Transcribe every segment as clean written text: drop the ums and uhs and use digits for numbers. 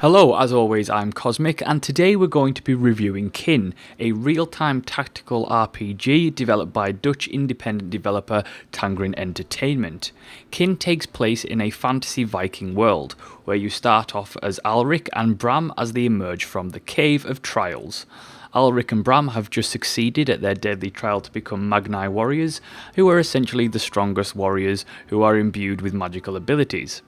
Hello, as always, I'm Cosmic, and today we're going to be reviewing KYN, a real-time tactical RPG developed by Dutch independent developer Tangerine Entertainment. KYN takes place in a fantasy Viking world, where you start off as Alric and Bram as they emerge from the Cave of Trials. Alric and Bram have just succeeded at their deadly trial to become Magni warriors, who are essentially the strongest warriors who are imbued with magical abilities.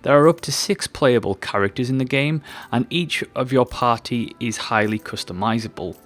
There are up to 6 playable characters in the game, and each of your party is highly customizable.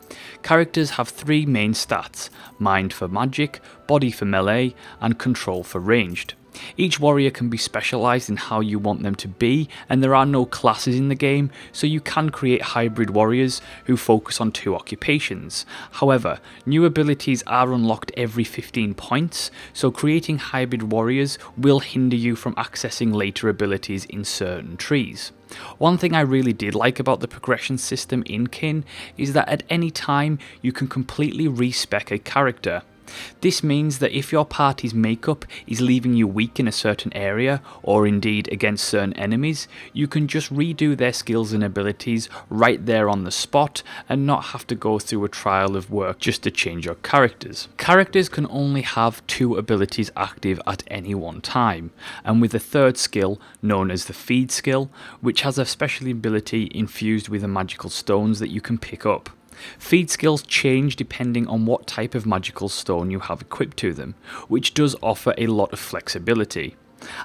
Characters have 3 main stats: mind for magic, body for melee, and control for ranged. Each warrior can be specialised in how you want them to be, and there are no classes in the game, so you can create hybrid warriors who focus on 2 occupations. However, new abilities are unlocked every 15 points, so creating hybrid warriors will hinder you from accessing later abilities in certain trees. One thing I really did like about the progression system in KYN is that at any time you can completely respec a character. This means that if your party's makeup is leaving you weak in a certain area, or indeed against certain enemies, you can just redo their skills and abilities right there on the spot and not have to go through a trial of work just to change your characters. Characters can only have 2 abilities active at any one time, and with a 3rd skill known as the feed skill, which has a special ability infused with the magical stones that you can pick up. Feed skills change depending on what type of magical stone you have equipped to them, which does offer a lot of flexibility.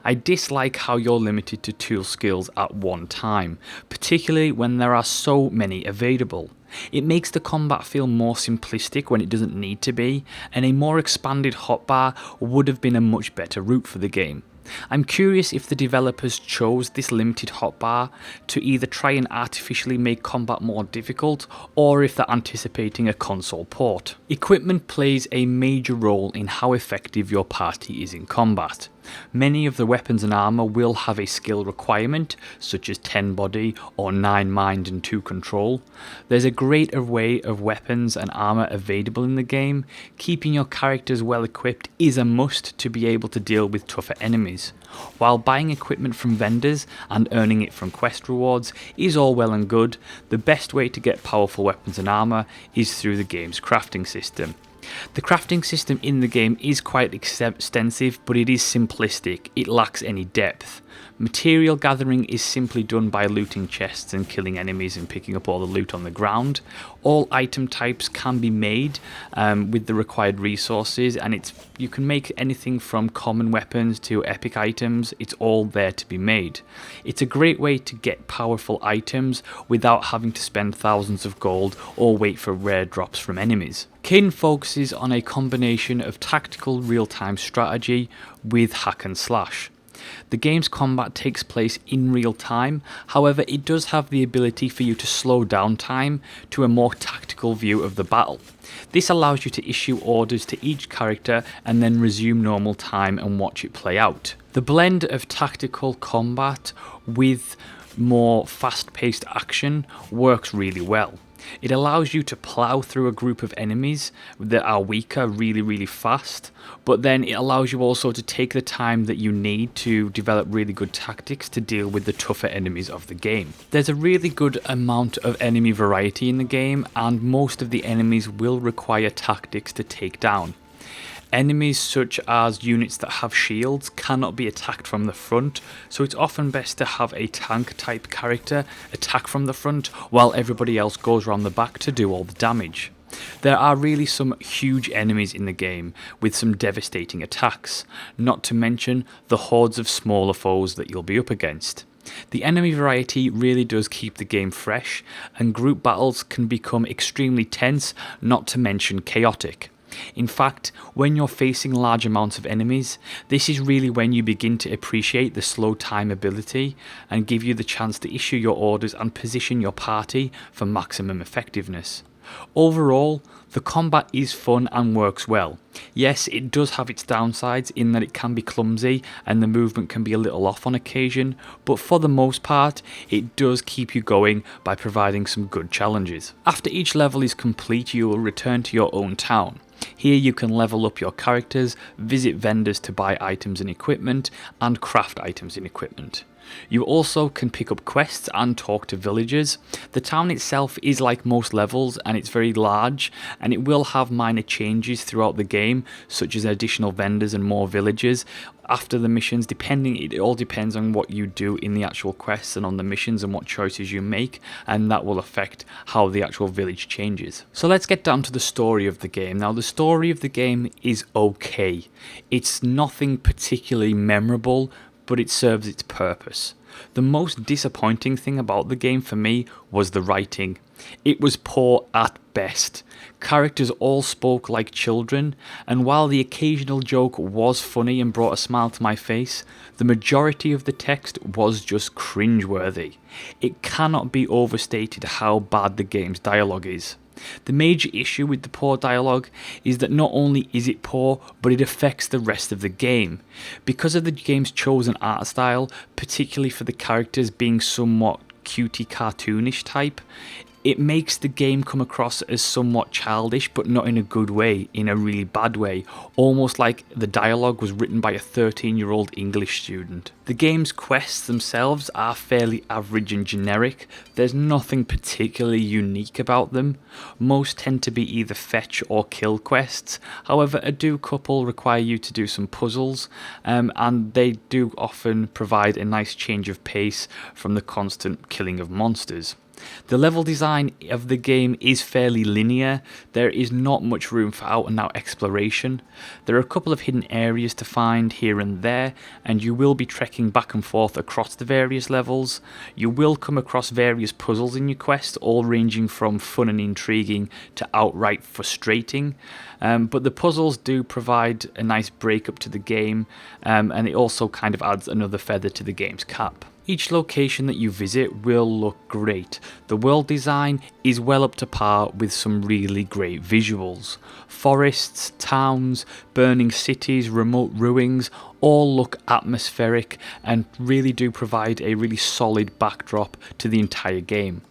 I dislike how you're limited to 2 skills at one time, particularly when there are so many available. It makes the combat feel more simplistic when it doesn't need to be, and a more expanded hotbar would have been a much better route for the game. I'm curious if the developers chose this limited hotbar to either try and artificially make combat more difficult, or if they're anticipating a console port. Equipment plays a major role in how effective your party is in combat. Many of the weapons and armour will have a skill requirement, such as 10 body or 9 mind and 2 control. There's a great array of weapons and armour available in the game. Keeping your characters well equipped is a must to be able to deal with tougher enemies. While buying equipment from vendors and earning it from quest rewards is all well and good, the best way to get powerful weapons and armour is through the game's crafting system. The crafting system in the game is quite extensive, but it is simplistic. It lacks any depth. Material gathering is simply done by looting chests and killing enemies and picking up all the loot on the ground. All item types can be made with the required resources, and you can make anything from common weapons to epic items. It's all there to be made. It's a great way to get powerful items without having to spend thousands of gold or wait for rare drops from enemies. KYN focuses on a combination of tactical real-time strategy with hack and slash. The game's combat takes place in real time, however it does have the ability for you to slow down time to a more tactical view of the battle. This allows you to issue orders to each character and then resume normal time and watch it play out. The blend of tactical combat with more fast-paced action works really well. It allows you to plow through a group of enemies that are weaker really fast, but then it allows you also to take the time that you need to develop really good tactics to deal with the tougher enemies of the game. There's a really good amount of enemy variety in the game, and most of the enemies will require tactics to take down. Enemies such as units that have shields cannot be attacked from the front, so it's often best to have a tank type character attack from the front while everybody else goes around the back to do all the damage. There are really some huge enemies in the game with some devastating attacks, not to mention the hordes of smaller foes that you'll be up against. The enemy variety really does keep the game fresh, and group battles can become extremely tense, not to mention chaotic. In fact, when you're facing large amounts of enemies, this is really when you begin to appreciate the slow time ability and give you the chance to issue your orders and position your party for maximum effectiveness. Overall, the combat is fun and works well. Yes, it does have its downsides in that it can be clumsy and the movement can be a little off on occasion, but for the most part, it does keep you going by providing some good challenges. After each level is complete, you will return to your own town. Here you can level up your characters, visit vendors to buy items and equipment, and craft items and equipment. You also can pick up quests and talk to villagers. The town itself is like most levels and it's very large, and it will have minor changes throughout the game, such as additional vendors and more villagers after the missions. It all depends on what you do in the actual quests and on the missions and what choices you make, and that will affect how the actual village changes. So let's get down to the story of the game. Now, the story of the game is okay. It's nothing particularly memorable, but it serves its purpose. The most disappointing thing about the game for me was the writing. It was poor at best. Characters all spoke like children, and while the occasional joke was funny and brought a smile to my face, the majority of the text was just cringeworthy. It cannot be overstated how bad the game's dialogue is. The major issue with the poor dialogue is that not only is it poor, but it affects the rest of the game. Because of the game's chosen art style, particularly for the characters being somewhat cutie cartoonish type, it makes the game come across as somewhat childish, but not in a good way, in a really bad way, almost like the dialogue was written by a 13-year-old English student. The game's quests themselves are fairly average and generic. There's nothing particularly unique about them. Most tend to be either fetch or kill quests. However, a couple require you to do some puzzles, and they do often provide a nice change of pace from the constant killing of monsters. The level design of the game is fairly linear. There is not much room for out and out exploration. There are a couple of hidden areas to find here and there, and you will be trekking back and forth across the various levels. You will come across various puzzles in your quest, all ranging from fun and intriguing to outright frustrating. But the puzzles do provide a nice break up to the game, and it also kind of adds another feather to the game's cap. Each location that you visit will look great. The world design is well up to par with some really great visuals. Forests, towns, burning cities, remote ruins all look atmospheric and really do provide a really solid backdrop to the entire game.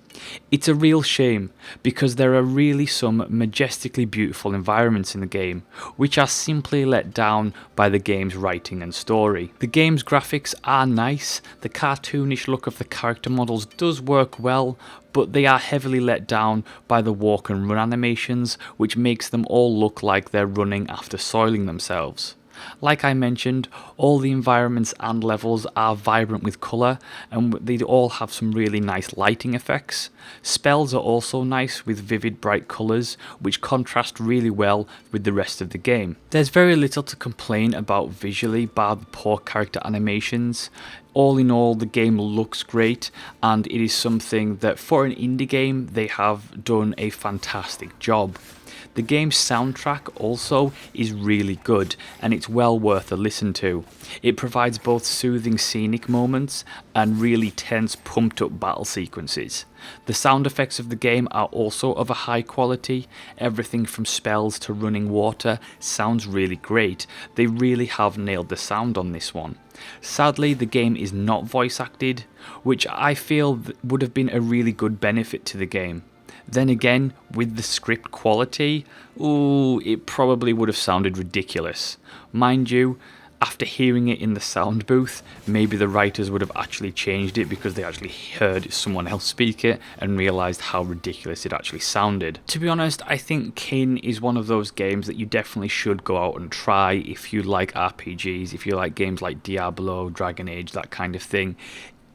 It's a real shame because there are really some majestically beautiful environments in the game, which are simply let down by the game's writing and story. The game's graphics are nice, the cartoonish look of the character models does work well, but they are heavily let down by the walk and run animations, which makes them all look like they're running after soiling themselves. Like I mentioned, all the environments and levels are vibrant with colour, and they all have some really nice lighting effects. Spells are also nice with vivid bright colours, which contrast really well with the rest of the game. There's very little to complain about visually bar the poor character animations. All in all, the game looks great, and it is something that for an indie game they have done a fantastic job. The game's soundtrack also is really good, and it's well worth a listen to. It provides both soothing scenic moments and really tense pumped up battle sequences. The sound effects of the game are also of a high quality. Everything from spells to running water sounds really great. They really have nailed the sound on this one. Sadly, the game is not voice acted, which I feel would have been a really good benefit to the game. Then again, with the script quality, it probably would have sounded ridiculous. Mind you, after hearing it in the sound booth, maybe the writers would have actually changed it because they actually heard someone else speak it and realised how ridiculous it actually sounded. To be honest, I think KYN is one of those games that you definitely should go out and try if you like RPGs, if you like games like Diablo, Dragon Age, that kind of thing.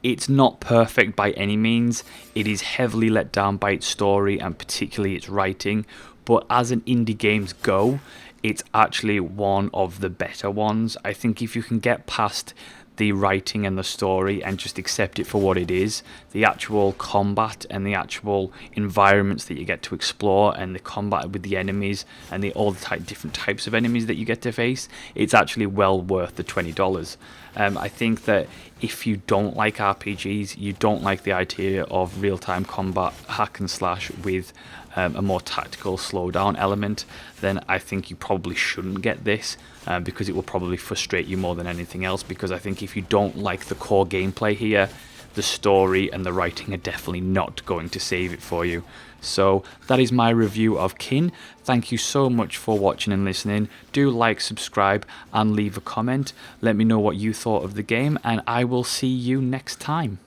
It's not perfect by any means. It is heavily let down by its story and particularly its writing, but as an indie games go, it's actually one of the better ones. I think if you can get past the writing and the story and just accept it for what it is, the actual combat and the actual environments that you get to explore and the combat with the enemies and all the different types of enemies that you get to face, it's actually well worth the $20. I think that if you don't like RPGs, you don't like the idea of real-time combat hack and slash with a more tactical slowdown element, then I think you probably shouldn't get this because it will probably frustrate you more than anything else, because I think if you don't like the core gameplay here, the story and the writing are definitely not going to save it for you. So that is my review of KYN. Thank you so much for watching and listening. Do like, subscribe, and leave a comment. Let me know what you thought of the game, and I will see you next time.